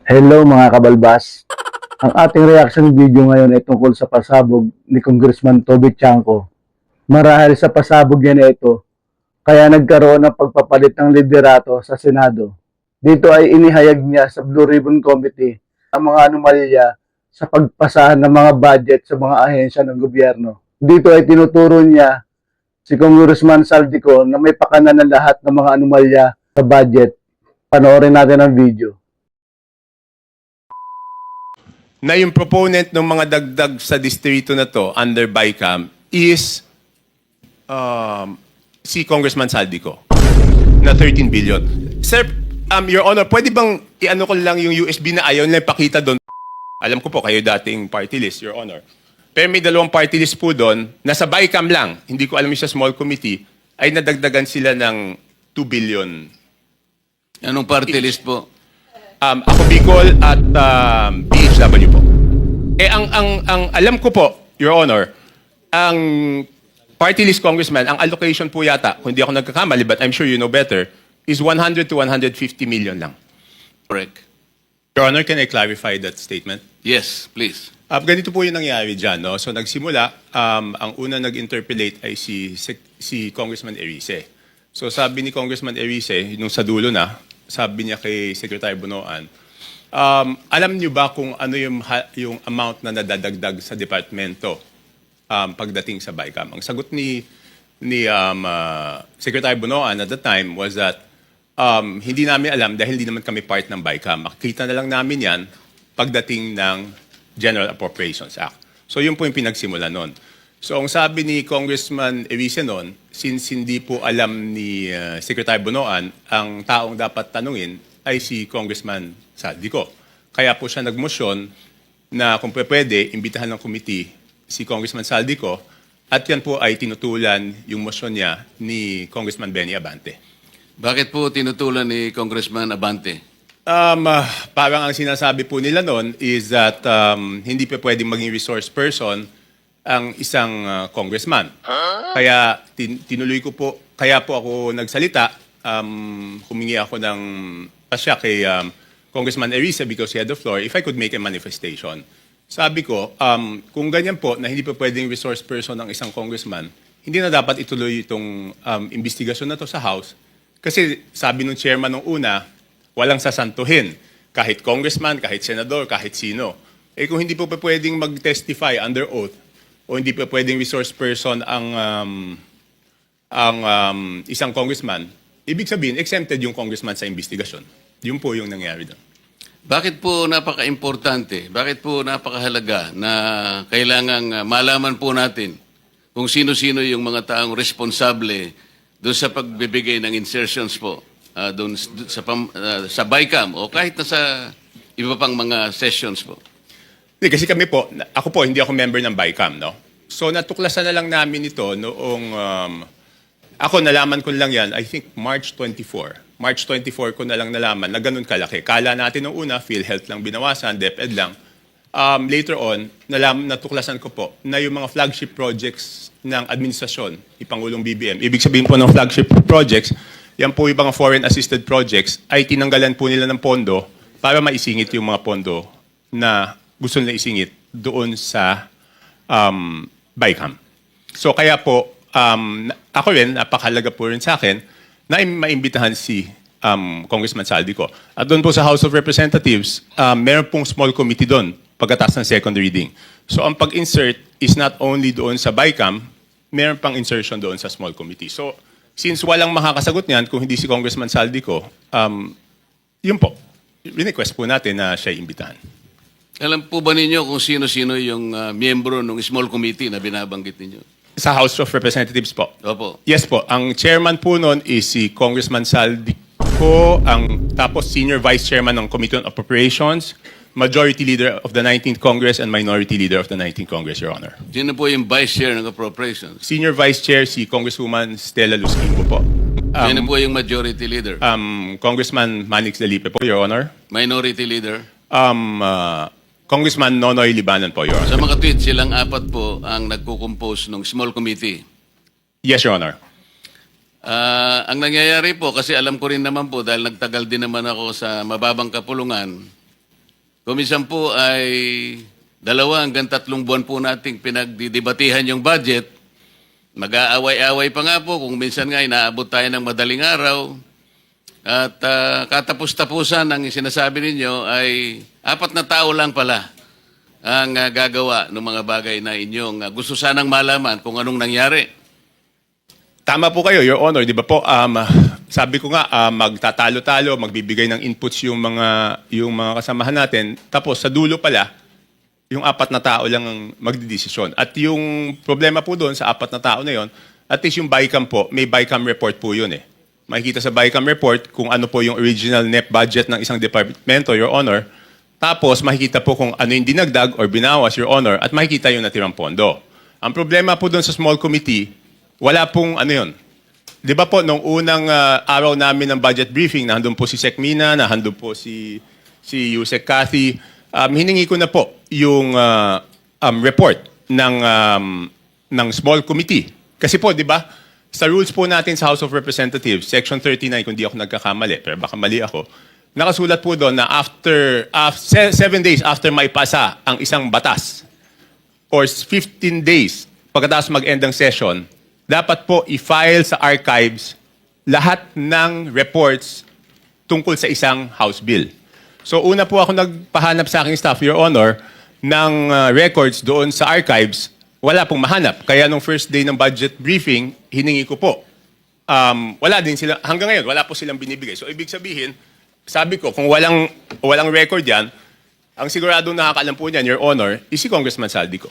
Hello mga kabalbas. Ang ating reaction video ngayon ay tungkol sa pasabog ni Congressman Toby Chanco. Marahil sa pasabog niya na ito, kaya nagkaroon ng pagpapalit ng liderato sa Senado. Dito ay inihayag niya sa Blue Ribbon Committee ang mga anomalya sa pagpasahan ng mga budget sa mga ahensya ng gobyerno. Dito ay tinuturo niya si Congressman Saldico na may pakana ng lahat ng mga anomalya sa budget. Panoorin natin ang video. Na yung proponent ng mga dagdag sa distrito na to under BICAM is si Congressman Saldico na 13 billion. Sir, Your Honor, pwede bang i-ano ko lang yung USB na ayaw nila ipakita doon? Alam ko po, kayo dating party list, Your Honor. Pero may dalawang party list po doon, nasa BICAM lang, hindi ko alam yung sa small committee, ay nadagdagan sila ng 2 billion. Anong party list po? Ako Bicol at PHW po. Ang alam ko po, Your Honor, ang party list congressman, ang allocation po yata, kung hindi ako nagkakamali, but I'm sure you know better, is 100 to 150 million lang. Correct. Your Honor, can I clarify that statement? Yes, please. Ganito po yung nangyari dyan. No? So nagsimula, ang una nag-interpellate ay si Congressman Erice. So sabi ni Congressman Erice, nung sa dulo na, sabi niya kay Secretary Bonoan, alam niyo ba kung ano yung amount na nadadagdag sa departamento pagdating sa BICAM? Ang sagot ni Secretary Bonoan at the time was that hindi namin alam dahil hindi naman kami part ng BICAM. Makikita na lang namin yan pagdating ng General Appropriations Act. So yun po yung pinagsimula nun. So ang sabi ni Congressman Erice noon, since hindi po alam ni Secretary Bonoan, ang taong dapat tanungin ay si Congressman Saldico. Kaya po siya nagmosyon na kung pwede, imbitahan ng committee si Congressman Saldico at yan po ay tinutulan yung mosyon niya ni Congressman Benny Abante. Bakit po tinutulan ni Congressman Abante? Parang ang sinasabi po nila noon is that hindi pa pwedeng maging resource person ang isang congressman. Kaya tinuloy ko po, kaya po ako nagsalita, humingi ako ng pasya kay Congressman Erice because he had the floor, if I could make a manifestation. Sabi ko, kung ganyan po na hindi pa pwedeng resource person ng isang congressman, hindi na dapat ituloy itong investigasyon na to sa House. Kasi sabi nung chairman nung una, walang sasantuhin. Kahit congressman, kahit senador, kahit sino. Eh kung hindi po pa pwedeng mag-testify under oath, o hindi pa pwedeng resource person ang isang congressman, ibig sabihin, exempted yung congressman sa investigasyon. Yun po yung nangyari doon. Bakit po napaka-importante, bakit po napakahalaga na kailangang malaman po natin kung sino-sino yung mga taong responsable doon sa pagbibigay ng insertions po doon sa BICAM o kahit na sa iba pang mga sessions po? Kasi kami po, ako po, hindi ako member ng BICAM, no? So natuklasan na lang namin ito noong, ako nalaman ko lang yan, I think March 24. March 24 ko na lang nalaman na ganun kalaki. Kala natin nung una, PhilHealth lang binawasan, DepEd lang. Later on, natuklasan ko po na yung mga flagship projects ng administrasyon, ni Pangulong BBM, ibig sabihin po ng flagship projects, yan po yung mga foreign assisted projects, ay tinanggalan po nila ng pondo para maisingit yung mga pondo na gusto nila isingit doon sa BICAM. So kaya po, ako rin, napakahalaga po rin sa akin na maimbitahan si Congressman Saldico. At doon po sa House of Representatives, meron pong small committee doon pagkatapos ng second reading. So ang pag-insert is not only doon sa BICAM, meron pang insertion doon sa small committee. So since walang makakasagot niyan kung hindi si Congressman Saldico, yun po, request po natin na siya imbitahan. Alam po ba ninyo kung sino-sino yung miyembro ng small committee na binabanggit ninyo? Sa House of Representatives po. Opo. Yes po. Ang chairman po noon is si Congressman Saldico, tapos senior vice chairman ng Committee on Appropriations, majority leader of the 19th Congress, and minority leader of the 19th Congress, Your Honor. Sino po yung vice chair ng appropriations? Senior vice chair si Congresswoman Stella Luskingo po. Sino po yung majority leader? Congressman Manix Delipe po, Your Honor. Minority leader? Congressman Nonoy Libanan po, Your Honor. Sa mga tweet, silang apat po ang nagko-compose ng small committee. Yes, Your Honor. Ang nangyayari po, kasi alam ko rin naman po, dahil nagtagal din naman ako sa mababang kapulungan, kuminsan po ay 2 hanggang 3 buwan po nating pinagdidebatihan yung budget. Mag-aaway-away pa nga po kung minsan nga inaabot tayo ng madaling araw. At katapos-tapusan ang sinasabi ninyo ay 4 na tao lang pala ang gagawa ng mga bagay na inyong gusto sanang malaman kung anong nangyari. Tama po kayo, Your Honor. Di ba po, sabi ko nga, magtatalo-talo, magbibigay ng inputs yung mga kasamahan natin. Tapos sa dulo pala, yung 4 na tao lang ang magdidesisyon. At yung problema po doon sa 4 na tao na yon, at least yung BICAM po, may BICAM report po yun eh. Makikita sa BICAM report kung ano po yung original net budget ng isang departamento, Your Honor. Tapos makikita po kung ano yung dinagdag or binawas, Your Honor, at makikita yung natirang pondo. Ang problema po doon sa small committee, wala pong ano yun. Di ba po, nung unang araw namin ng budget briefing, nandun po si Sec Mina, nandun po si Yusek Cathy, hiningi ko na po yung report ng small committee. Kasi po, di ba, sa rules po natin sa House of Representatives, Section 39, kung di ako nagkakamali, pero baka mali ako, nakasulat po doon na after 7 days after maipasa ang isang batas, or 15 days pagkatapos mag-end ng session, dapat po i-file sa archives lahat ng reports tungkol sa isang House bill. So una po ako nagpahanap sa aking staff, Your Honor, ng records doon sa archives. Wala pong mahanap. Kaya nung first day ng budget briefing, hiningi ko po. Wala din sila, hanggang ngayon, wala po silang binibigay. So ibig sabihin, sabi ko, kung walang record yan, ang siguradong nakakaalam po niyan, Your Honor, is si Congressman Saldico.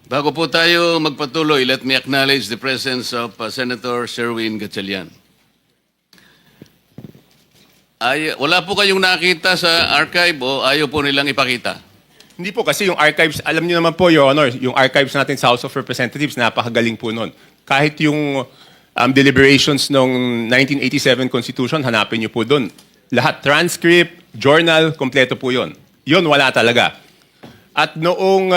Bago po tayo magpatuloy, let me acknowledge the presence of Senator Sherwin Gatchalian. Wala po kayong nakita sa archive o ayaw po nilang ipakita? Hindi po kasi yung archives, alam niyo naman po, Your Honor, yung archives natin sa House of Representatives, napakagaling po nun. Kahit yung deliberations ng 1987 Constitution, hanapin niyo po doon. Lahat, transcript, journal, kompleto po yun. Yun, wala talaga. At noong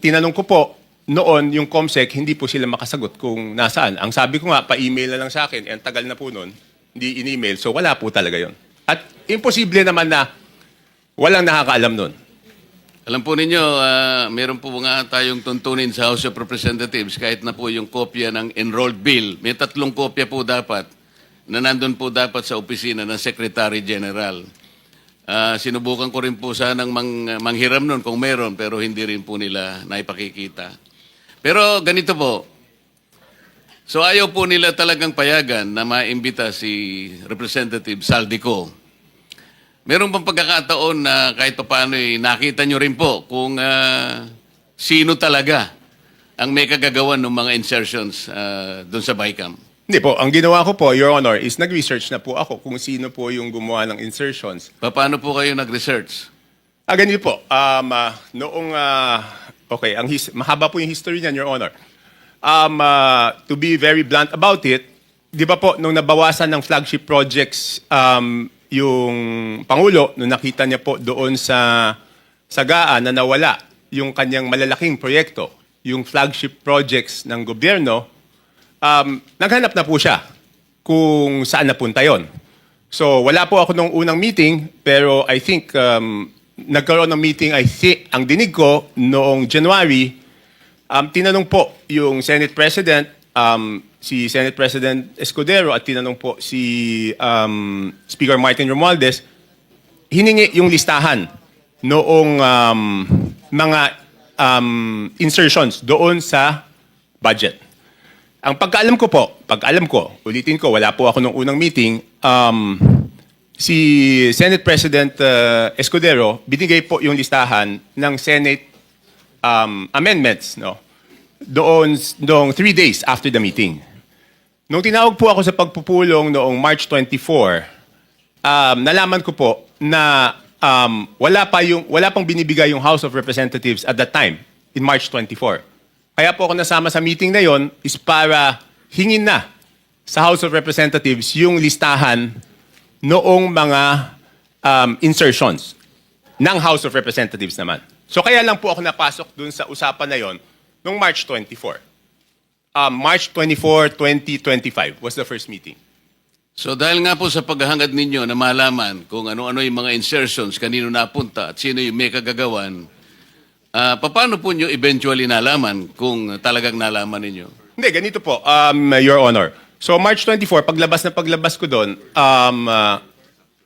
tinanong ko po, noon yung COMSEC, hindi po sila makasagot kung nasaan. Ang sabi ko nga, pa-email na lang sa akin, ang tagal na po noon, hindi in-email, so wala po talaga yun. At imposible naman na walang nakakaalam noon. Alam po ninyo, meron po nga tayong tuntunin sa House of Representatives kahit na po yung kopya ng enrolled bill. May 3 kopya po dapat na nandun po dapat sa opisina ng Secretary General. Sinubukan ko rin po sanang manghiram nun kung meron pero hindi rin po nila naipakikita. Pero ganito po, so ayaw po nila talagang payagan na maimbita si Representative Saldico. Meron pang pagkakataon na kahit paano nakita nyo rin po kung sino talaga ang may kagagawan ng mga insertions doon sa BICAM. Hindi po, ang ginawa ko po, Your Honor, is nag-research na po ako kung sino po yung gumawa ng insertions. Paano po kayo nag-research? Ganito po, mahaba po yung history niyan, Your Honor. To be very blunt about it, di ba po, nung nabawasan ng flagship projects, yung Pangulo, nung nakita niya po doon sa Sagaan na nawala yung kanyang malalaking proyekto, yung flagship projects ng gobyerno, naghanap na po siya kung saan napunta yon. So wala po ako nung unang meeting, pero I think nagkaroon ng meeting, ang dinig ko noong January, tinanong po yung Senate President, si Senate President Escudero at tinanong po si Speaker Martin Romualdez, hiningi yung listahan noong mga insertions doon sa budget. Ang pagkaalam ko, ulitin ko, wala po ako nung unang meeting, si Senate President Escudero, binigay po yung listahan ng Senate amendments, no? Doon 3 days after the meeting. Nung tinawag po ako sa pagpupulong noong March 24, nalaman ko po na wala pang binibigay yung House of Representatives at that time, in March 24. Kaya po ako nasama sa meeting na yon is para hingin na sa House of Representatives yung listahan noong mga insertions ng House of Representatives naman. So kaya lang po ako napasok dun sa usapan na yon noong March 24. March 24, 2025 was the first meeting. So dahil nga po sa paghahangad ninyo na malaman kung ano-ano yung mga insertions, kanino napunta at sino yung may kagagawan, paano po nyo eventually nalaman kung talagang nalaman ninyo? Hindi, ganito po, Your Honor. So March 24, paglabas ko doon,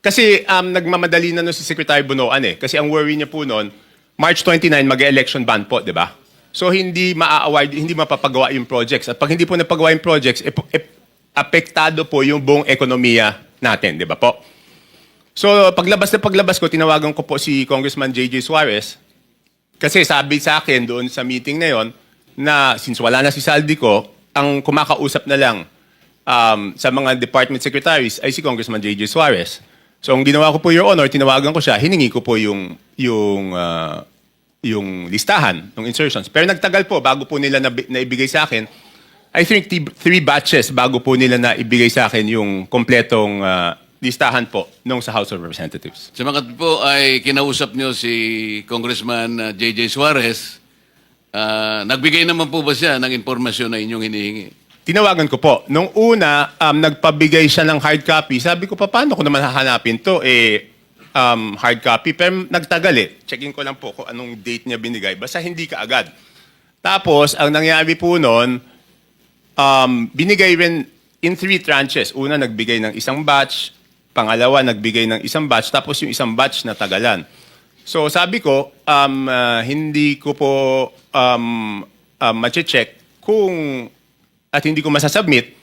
kasi nagmamadali na no si Secretary Bunoan eh. Kasi ang worry niya po noon, March 29, mag-election ban po, di ba? So hindi maa-award, hindi mapapagawa yung projects. At pag hindi po napagawa yung projects, apektado po yung buong ekonomiya natin, di ba po? So paglabas ko, tinawagan ko po si Congressman J.J. Suarez. Kasi sabi sa akin doon sa meeting na yon na since wala na si Saldico, ang kumakausap na lang sa mga department secretaries ay si Congressman J.J. Suarez. So ang ginawa ko po, Your Honor, tinawagan ko siya, hiningi ko po yung listahan ng insertions. Pero nagtagal po bago po nila naibigay sa akin. I think 3 batches bago po nila naibigay sa akin yung kompletong listahan po nung sa House of Representatives. Sumakat po ay kinausap nyo si Congressman J.J. Suarez. Nagbigay naman po ba siya ng impormasyon na inyong hinihingi? Tinawagan ko po. Nung una, nagpabigay siya ng hard copy. Sabi ko, paano ko naman hahanapin to? Hard copy. Pero nagtagal eh. Checking ko lang po kung anong date niya binigay. Basta hindi ka agad. Tapos, ang nangyari po noon, binigay rin in 3 tranches. Una, nagbigay ng isang batch. Pangalawa, nagbigay ng isang batch. Tapos yung isang batch na tagalan. So sabi ko, hindi ko po mache-check kung at hindi ko masasubmit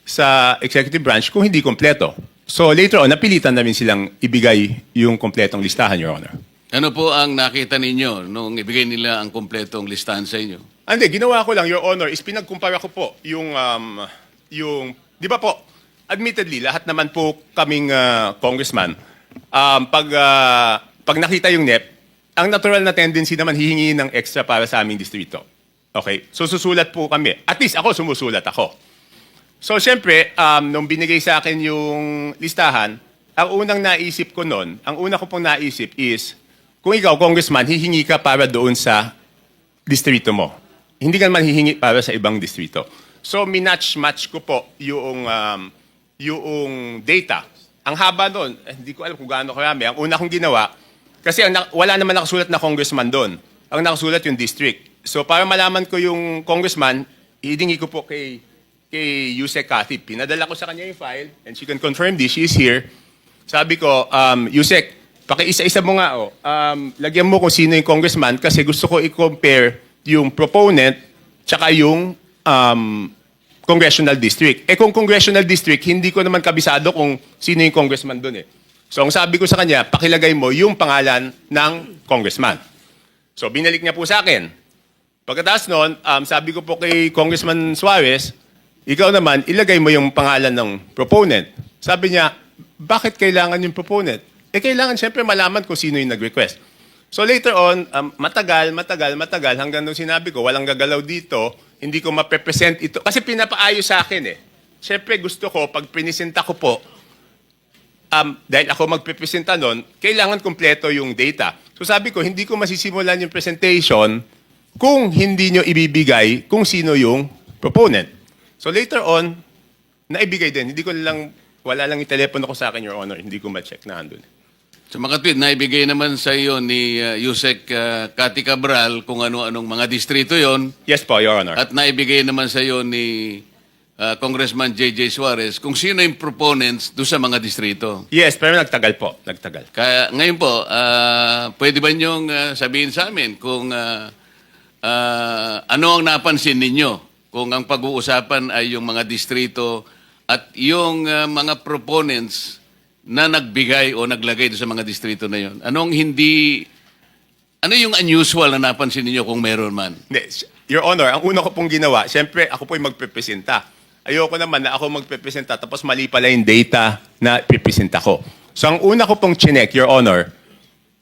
sa executive branch kung hindi kompleto. So later on, napilitan namin silang ibigay yung kompletong listahan, Your Honor. Ano po ang nakita ninyo nung ibigay nila ang kompletong listahan sa inyo? Hindi, ginawa ko lang, Your Honor, is pinagkumpara ko po yung di ba po, admittedly, lahat naman po kaming congressman, pag nakita yung NEP, ang natural na tendency naman hihingi ng extra para sa aming distrito. Okay? So susulat po kami. At least ako sumusulat ako. So syempre, nung binigay sa akin yung listahan, ang unang naisip ko noon, ang una ko pong naisip is, kung ikaw, congressman, hihingi ka para doon sa distrito mo. Hindi ka naman hihingi para sa ibang distrito. So minatch-match ko po yung data. Ang haba doon, hindi ko alam kung gaano karami. Ang una kong ginawa, kasi wala naman nakasulat na congressman doon. Ang nakasulat yung district. So para malaman ko yung congressman, hihingi ko po kay Yusek Kathy. Pinadala ko sa kanya yung file, and she can confirm this. She is here. Sabi ko, Yusek, pakiisa-isa mo nga, lagyan mo kung sino yung congressman kasi gusto ko i-compare yung proponent tsaka yung congressional district. Kung congressional district, hindi ko naman kabisado kung sino yung congressman doon eh. So ang sabi ko sa kanya, pakilagay mo yung pangalan ng congressman. So binalik niya po sa akin. Pagkatapos noon, sabi ko po kay Congressman Suarez, ikaw naman, ilagay mo yung pangalan ng proponent. Sabi niya, bakit kailangan yung proponent? Kailangan siyempre malaman kung sino yung nag-request. So later on, matagal, hanggang nung sinabi ko, walang gagalaw dito, hindi ko maprepresent ito. Kasi pinapaayos sa akin eh. Siyempre gusto ko, pag prinisenta ko po, dahil ako magprepresenta nun, kailangan kompleto yung data. So sabi ko, hindi ko masisimulan yung presentation kung hindi nyo ibibigay kung sino yung proponent. So later on, naibigay din. Hindi ko lang, wala lang yung telepono ko sa akin, Your Honor. Hindi ko ma-check na andun. Sa mga tweet, naibigay naman sa iyo ni Yusek Cathy Cabral kung ano-anong mga distrito yon. Yes po, Your Honor. At naibigay naman sa iyo ni Congressman J.J. Suarez kung sino yung proponents doon sa mga distrito. Yes, pero nagtagal po. Nagtagal. Kaya ngayon po, pwede ba niyong sabihin sa amin kung ano ang napansin ninyo kung ang pag-uusapan ay yung mga distrito at yung mga proponents na nagbigay o naglagay doon sa mga distrito na yon. Ano yung unusual na napansin ninyo kung meron man? Hindi, Your Honor, ang una ko pong ginawa, siyempre ako po yung magpepresenta. Ayoko naman na ako magpepresenta tapos mali pala yung data na pipresenta ko. So ang una ko pong chinek, Your Honor,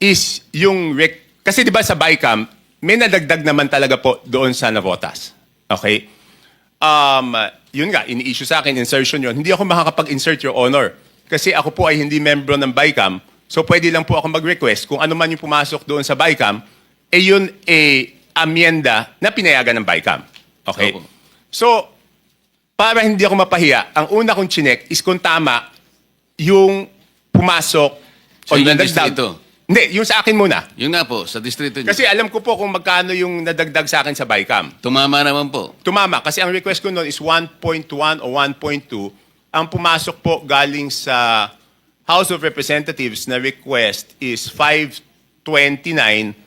is yung kasi di ba sa BICAM, may nadagdag naman talaga po doon sa navotas. Okay? Yun nga, ini-issue sa akin, insertion yun. Hindi ako makakapag-insert, Your Honor. Kasi ako po ay hindi membro ng BICAM. So pwede lang po ako mag-request kung ano man yung pumasok doon sa BICAM, yun amyenda na pinayagan ng BICAM. Okay? Opo. So, para hindi ako mapahiya, ang una kong chinek is kung tama yung pumasok Sa o ilang nadagdag. distrito? Hindi, yung sa akin muna. Yung nga po, sa distrito niyo. Kasi alam ko po kung magkano yung nadagdag sa akin sa BICAM. Tumama naman po. Tumama, kasi ang request ko noon is 1.1 o 1.2. Ang pumasok po galing sa House of Representatives na request is 529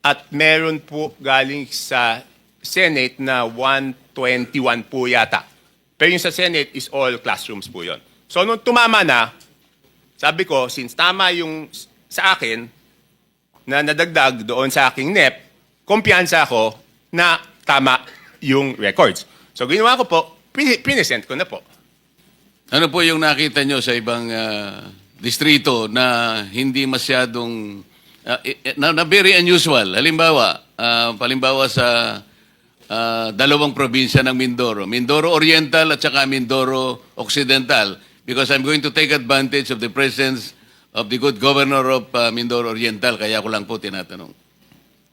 at meron po galing sa Senate na 121 po yata. Pero yung sa Senate is all classrooms po yon. So nung tumama na, sabi ko, since tama yung sa akin na nadagdag doon sa aking NEP, kumpiyansa ako na tama yung records. So ginawa ko po, pinesent ko na po. Ano po yung nakita nyo sa ibang distrito na hindi masyadong, na very unusual? Halimbawa, palimbawa sa dalawang probinsya ng Mindoro. Mindoro Oriental at saka Mindoro Occidental. Because I'm going to take advantage of the presence of the good governor of Mindoro Oriental. Kaya ko lang po tinatanong.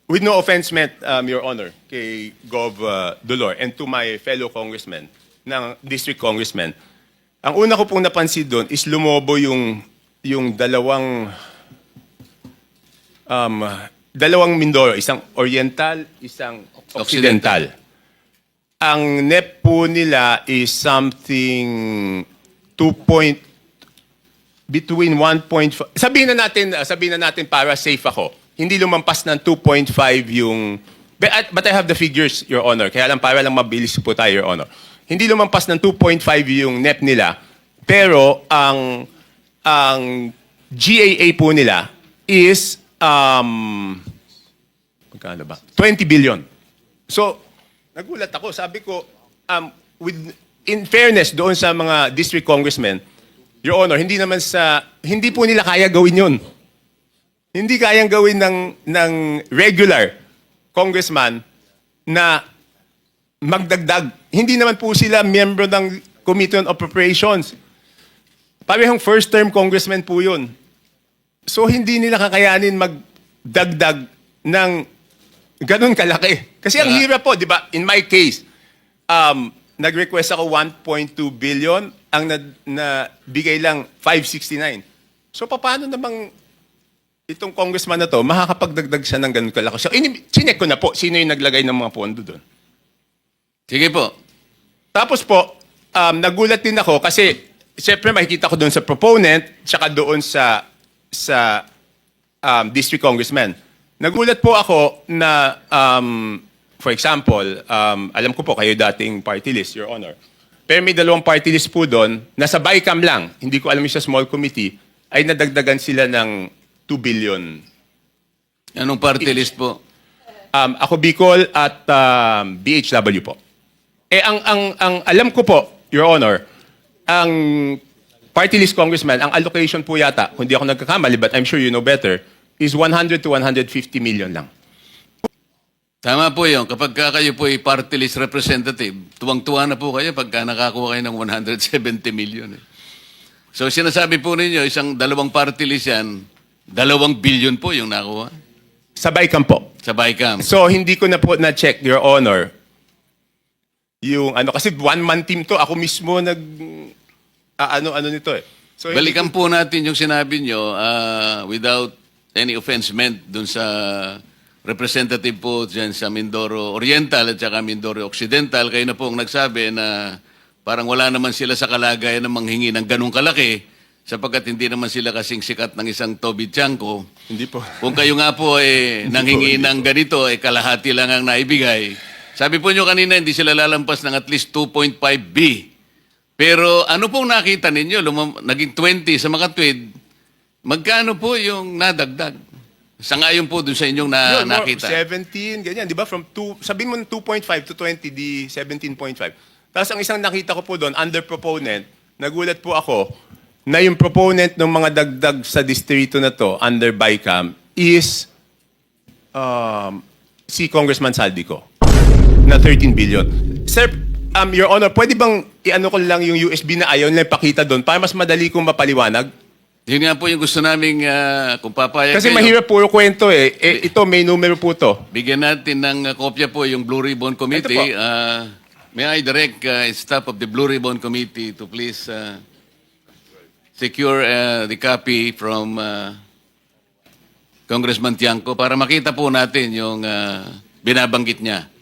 With no offense meant, Your Honor, kay Gov. Dolor and to my fellow congressmen, ng district congressmen, ang una ko pong napansin doon is lumobo yung dalawang Mindoro, isang Oriental, isang Occidental. Ang NEP po nila is something between 1.5, sabihin na natin para safe ako, hindi lumampas ng 2.5 yung, but I have the figures, Your Honor, kaya lang para lang mabilis po tayo, Your Honor. Hindi lumampas ng 2.5 yung NEP nila, pero ang GAA po nila is, magkano ba? 20 billion. So, nagulat ako, sabi ko, in fairness doon sa mga district congressmen, Your Honor, hindi po nila kaya gawin yun. Hindi kayang gawin ng regular congressman na magdagdag. Hindi naman po sila miyembro ng Committee on Appropriations. Parehong first-term congressman po yun. So, hindi nila kakayanin magdagdag ng ganun kalaki. Kasi ang hirap po, di ba? In my case, nag-request ako 1.2 billion, ang nabigay lang 569. So, paano namang itong congressman na to, makakapagdagdag siya ng ganun kalaki? So, chinek ko na po, sino yung naglagay ng mga pondo doon. Sige po. Tapos po, nagulat din ako kasi, siyempre makikita ko doon sa proponent, tsaka doon sa district congressman. Nagulat po ako na, for example, alam ko po kayo dating party list, Your Honor. Pero may dalawang party list po doon, nasa BICAM lang, hindi ko alam yung sa small committee, ay nadagdagan sila ng 2 billion. Anong party list po? Ako Bicol at BHW po. Ang alam ko po, Your Honor, ang party list congressman, ang allocation po yata, kung di ako nagkakamali, but I'm sure you know better, is 100 to 150 million lang. Tama po yun. Kapag kayo po ay party list representative, tuwang-tuwa na po kayo pagka nakakuha kayo ng 170 million. So sinasabi po ninyo, isang dalawang party list yan, 2 billion po yung nakuha Sa BICAM po. sa BICAM. So, hindi ko na po na-check, Your Honor, yung kasi one-man team to, ako mismo ano nito eh. So, Balikan po natin yung sinabi nyo without any offense meant dun sa representative po dyan sa Mindoro Oriental at saka Mindoro Occidental. Kayo na po ang nagsabi na parang wala naman sila sa kalagayan ng manghingi ng ganong kalaki sapagkat hindi naman sila kasing sikat ng isang Toby Chanko. Hindi po. Kung kayo nga po nanghingi ng ganito, kalahati lang ang naibigay. Sabi po nyo kanina, hindi sila lalampas ng at least 2.5B. Pero ano pong nakita ninyo? Naging 20 sa makatwid. Magkano po yung nadagdag? Sangayon po dun sa inyong Yun, nakita. 17, ganyan. Di ba? From 2, sabihin mo 2.5 to 20, di 17.5. Tapos ang isang nakita ko po doon, under proponent, nagulat po ako na yung proponent ng mga dagdag sa distrito na to, under BICAM, is si Congressman Saldico na 13 billion. Sir, Your Honor, pwede bang i-ano ko lang yung USB na ayaw nila ipakita doon para mas madali kong mapaliwanag? Yun nga po yung gusto naming kung papayag Kasi kayo, mahirap puro kwento eh. Ito, may numero po to. bigyan natin ng kopya po yung Blue Ribbon Committee. Ito may I direct staff of the Blue Ribbon Committee to please secure the copy from Congressman Tiangco para makita po natin yung binabanggit niya.